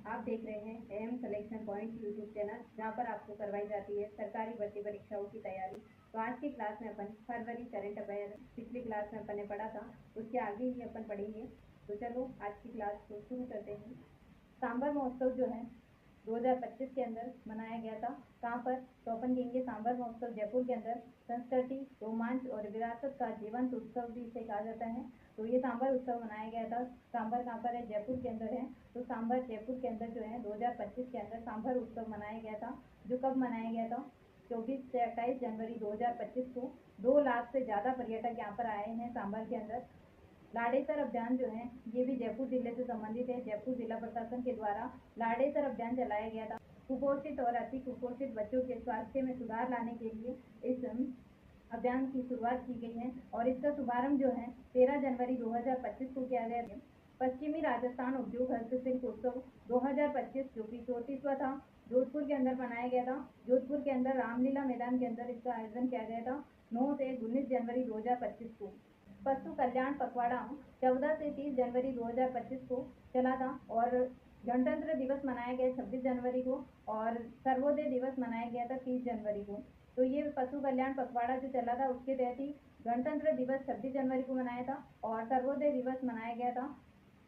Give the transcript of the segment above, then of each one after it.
आप देख रहे हैं M selection point YouTube channel, जहां पर आपको करवाई जाती है सरकारी भर्ती परीक्षाओं की तैयारी। तो आज की क्लास में अपन फरवरी करंट अफेयर पिछली क्लास में अपन ने पढ़ा था, उसके आगे ही अपन पढ़ेंगे। तो चलो आज की क्लास को शुरू करते हैं। सांभर महोत्सव जो है 2025 के अंदर मनाया गया था। कहाँ पर? तो अपन कहेंगे सांभर महोत्सव जयपुर के अंदर संस्कृति, रोमांच और विरासत का जीवंत उत्सव भी इसे कहा जाता है। तो ये सांभर उत्सव मनाया गया था। सांभर कहाँ पर है? जयपुर के अंदर है। तो सांभर जयपुर के अंदर जो है 2025 के अंदर सांभर उत्सव मनाया गया था। जो कब मनाया गया था? 24 से 28 जनवरी 2025 को 2 लाख से ज़्यादा पर्यटक यहाँ पर आए हैं सांभर के अंदर। लाड़ेसर अभियान जो है ये भी जयपुर जिले से संबंधित है। जयपुर जिला प्रशासन के द्वारा लाड़ेसर अभियान चलाया गया था। कुपोषित और अति कुपोषित बच्चों के स्वास्थ्य में सुधार लाने के लिए इस अभियान की शुरुआत की गई है और इसका शुभारंभ जो है 13 जनवरी 2025 को किया गया है। पश्चिमी राजस्थान उद्योग हस्तशिल्प उत्सव 2025 जो कि 34वां था, जोधपुर के अंदर मनाया गया था। जोधपुर के अंदर रामलीला मैदान के अंदर इसका आयोजन किया गया था 9 से 19 जनवरी 2025 को। पशु कल्याण पखवाड़ा 14 से 30 जनवरी 2025 को चला था और गणतंत्र दिवस मनाया गया 26 जनवरी को और सर्वोदय दिवस मनाया गया था 30 जनवरी को। तो ये पशु कल्याण पखवाड़ा जो चला था उसके तहत ही गणतंत्र दिवस 26 जनवरी को मनाया था और सर्वोदय दिवस मनाया गया था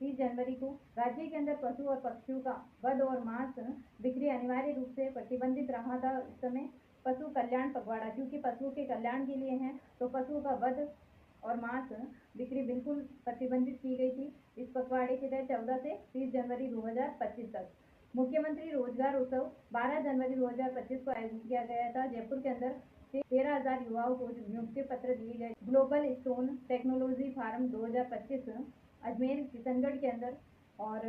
30 जनवरी को। राज्य के अंदर पशु और पक्षियों का वध और मांस बिक्री अनिवार्य रूप से प्रतिबंधित रहा था उस समय। पशु कल्याण पखवाड़ा क्योंकि पशुओं के कल्याण के लिए है, तो पशुओं का वध और मांस बिक्री बिल्कुल प्रतिबंधित की गई थी इस पखवाड़े के तहत 14 से 30 जनवरी 2025 तक। मुख्यमंत्री रोजगार उत्सव 12 जनवरी 2025 को आयोजित किया गया था। जयपुर के अंदर 13,000 युवाओं को नियुक्ति पत्र दिए गए। ग्लोबल स्टोन टेक्नोलॉजी फार्म 2025 अजमेर किशनगढ़ के अंदर और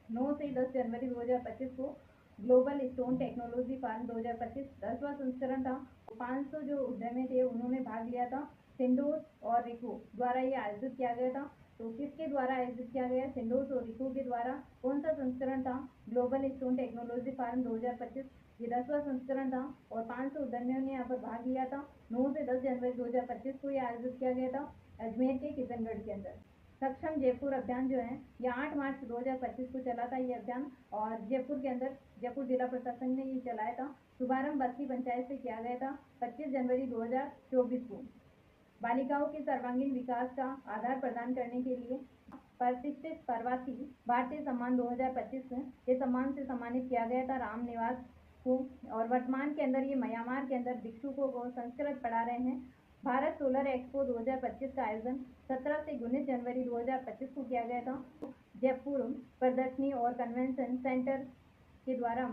9 से 10 जनवरी 2025 को ग्लोबल स्टोन टेक्नोलॉजी फार्म 2025 10वां संस्करण था। 500 जो उद्यमी थे उन्होंने भाग लिया था। सिंडोस और रिको द्वारा ये आयोजित किया गया था। तो किसके द्वारा आयोजित किया गया? सिंडोस और रिको के द्वारा। कौन सा संस्करण था? ग्लोबल स्टोन टेक्नोलॉजी फार्म 2025, ये 10वां संस्करण था और 500 उद्यमियों ने यहाँ पर भाग लिया था। 9 से 10 जनवरी 2025 को ये आयोजित किया गया था अजमेर के किशनगढ़ के अंदर। सक्षम जयपुर अभियान जो है ये 8 मार्च 2025 को चला था ये अभियान और जयपुर के अंदर जयपुर जिला प्रशासन ने ये चलाया था। शुभारंभ बस्ती पंचायत से किया गया था 25 जनवरी 2024 को। बालिकाओं के सर्वांगीण विकास का आधार प्रदान करने के लिए प्रतिष्ठित प्रवासी भारतीय सम्मान 2025 के सम्मान से सम्मानित किया गया था राम निवास को और वर्तमान के अंदर ये म्यांमार के अंदर भिक्षुकों को संस्कृत पढ़ा रहे हैं। भारत सोलर एक्सपो 2025 का आयोजन 17 से 19 जनवरी 2025 को किया गया था। जयपुर प्रदर्शनी और कन्वेंशन सेंटर के द्वारा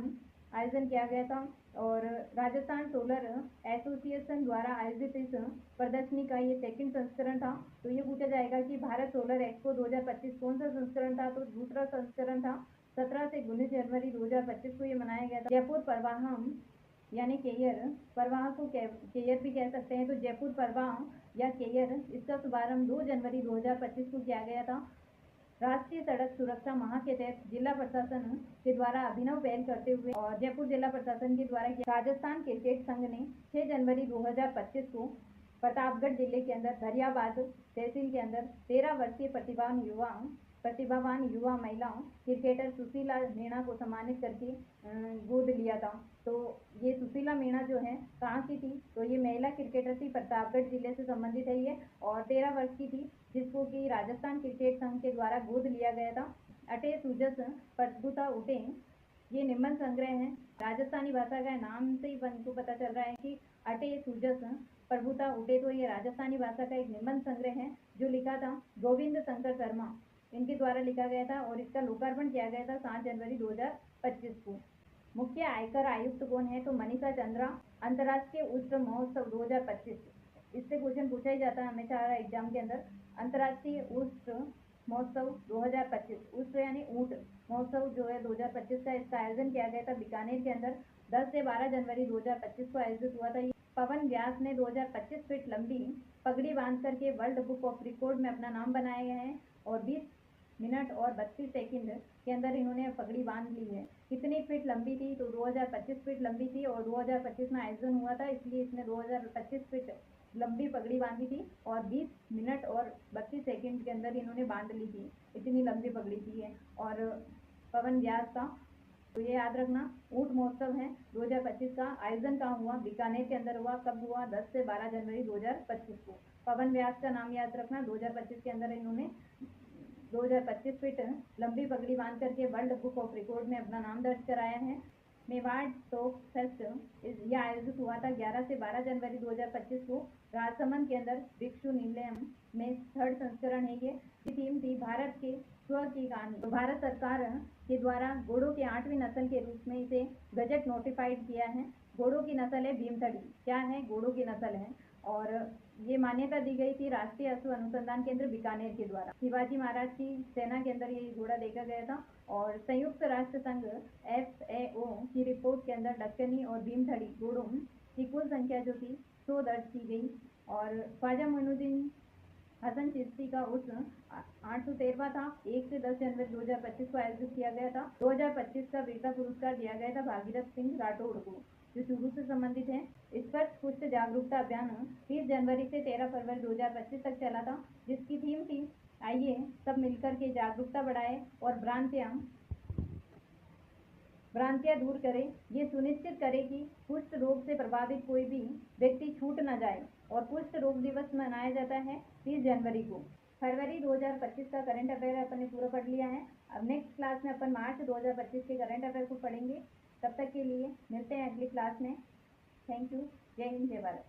आयोजन किया गया था और राजस्थान सोलर एसोसिएशन द्वारा आयोजित इस प्रदर्शनी का ये सेकंड संस्करण था। तो ये पूछा जाएगा कि भारत सोलर एक्सपो 2025 कौन सा संस्करण था? तो दूसरा संस्करण था। 17 से 19 जनवरी 2025 को ये मनाया गया था। जयपुर प्रवाहम यानी केयर, प्रवाह को केयर भी कह सकते हैं। तो जयपुर प्रवाह या केयर इसका शुभारंभ 2 जनवरी 2025 को किया गया था। राष्ट्रीय सड़क सुरक्षा माह के तहत जिला प्रशासन के द्वारा अभिनव पहल करते हुए और जयपुर जिला प्रशासन के द्वारा राजस्थान क्रिकेट संघ ने 6 जनवरी 2025 को प्रतापगढ़ जिले के अंदर दरियाबाद तहसील के अंदर 13 वर्षीय प्रतिभावान युवा महिला क्रिकेटर सुशीला मीणा को सम्मानित करके गोद लिया था। तो ये सुशीला मीणा जो है कहाँ की थी? तो ये महिला क्रिकेटर थी, प्रतापगढ़ जिले से संबंधित है ये और 13 वर्ष की थी, जिसको कि राजस्थान क्रिकेट संघ के द्वारा गोद लिया गया था। अटे सूजस प्रभुता उठे ये निबंध संग्रह है। राजस्थानी भाषा का नाम से ही को पता चल रहा है कि अटे सूजस प्रभुता उठे, तो ये राजस्थानी भाषा का एक निबंध संग्रह है जो लिखा था गोविंद शंकर शर्मा, इनके द्वारा लिखा गया था और इसका लोकार्पण किया गया था 7 जनवरी 2025 को। मुख्य आयकर आयुक्त कौन है? तो मनीषा चंद्रा। अंतर्राष्ट्रीय उष्ट्र महोत्सव 2025, इससे क्वेश्चन पूछा ही जाता है हमेशा एग्जाम के अंदर। अंतर्राष्ट्रीय उष्ट्र महोत्सव 2025, उष्ट्र यानी ऊंट महोत्सव जो है 2025 का, इसका आयोजन किया गया था बीकानेर के अंदर 10 से 12 जनवरी 2025 को आयोजित हुआ था। पवन व्यास ने 2025 फीट लंबी पगड़ी बांध करके वर्ल्ड बुक ऑफ रिकॉर्ड में अपना नाम बनाया है और 20 मिनट और 32 सेकंड के अंदर इन्होंने पगड़ी बांध ली है। कितनी फीट लंबी थी? तो 2025 फीट लंबी थी और 2025 में आयोजन हुआ था, इसलिए इसने 2025 फीट लंबी पगड़ी बांधी थी और 20 मिनट और 32 सेकंड के अंदर इन्होंने बांध ली थी। इतनी लंबी पगड़ी थी है। और पवन पवन व्यास का। तो ये याद रखना। ऊंट महोत्सव है 2025 का। आयोजन कहाँ हुआ? बीकानेर के अंदर हुआ। कब हुआ? 10 से 12 जनवरी 2025 को। पवन व्यास का नाम याद रखना। 2025 के अंदर इन्होंने 2025 फीट लंबी पगड़ी बांध करके वर्ल्ड बुक ऑफ रिकॉर्ड में अपना नाम दर्ज कराया है। मेवाड़ टॉक फेस्ट यह आयोजित हुआ था 11 से 12 जनवरी 2025 को राजसमंद के अंदर भिक्षु निलयम में। थर्ड संस्करण है ये। थीम थी भारत के स्व की कहानी। तो भारत सरकार के द्वारा घोड़ों के 8वीं नस्ल के रूप में इसे गजट नोटिफाइड किया है। घोड़ों की नस्ल है भीमथड़ी। क्या है? घोड़ों की नस्ल है। और ये मान्यता दी गई थी राष्ट्रीय अश्व अनुसंधान केंद्र बीकानेर के द्वारा। शिवाजी महाराज की सेना के अंदर ये घोड़ा देखा गया था। और संयुक्त राष्ट्र संघ FAO की रिपोर्ट के अंदर दक्कनी और भीमथड़ी घोड़ों की कुल संख्या जो थी 100 दर्ज की गई। और ख्वाजा मोइनुद्दीन हसन चिश्ती का उस 813वां था 1 से 10 जनवरी 2025 को आयोजित किया गया था। 2025 का वीरता पुरस्कार दिया गया था भागीरथ सिंह राठौड़ को, जो चूरू से संबंधित है। स्पर्श कुष्ठ जागरूकता अभियान 30 जनवरी से 13 फरवरी 2025 तक चला था, जिसकी थीम थी आइए सब मिलकर के जागरूकता बढ़ाए और भ्रांतियां दूर करें। ये सुनिश्चित करें कि कुष्ठ रोग से प्रभावित कोई भी व्यक्ति छूट न जाए। और कुष्ठ रोग दिवस मनाया जाता है 30 जनवरी को। फरवरी 2025 का करंट अफेयर अपन ने पूरा पढ़ लिया है। अब नेक्स्ट क्लास में अपन मार्च 2025 के करंट अफेयर को पढ़ेंगे। तब तक के लिए मिलते हैं अगली क्लास में। Thank you. जय हिंद, जय भारत।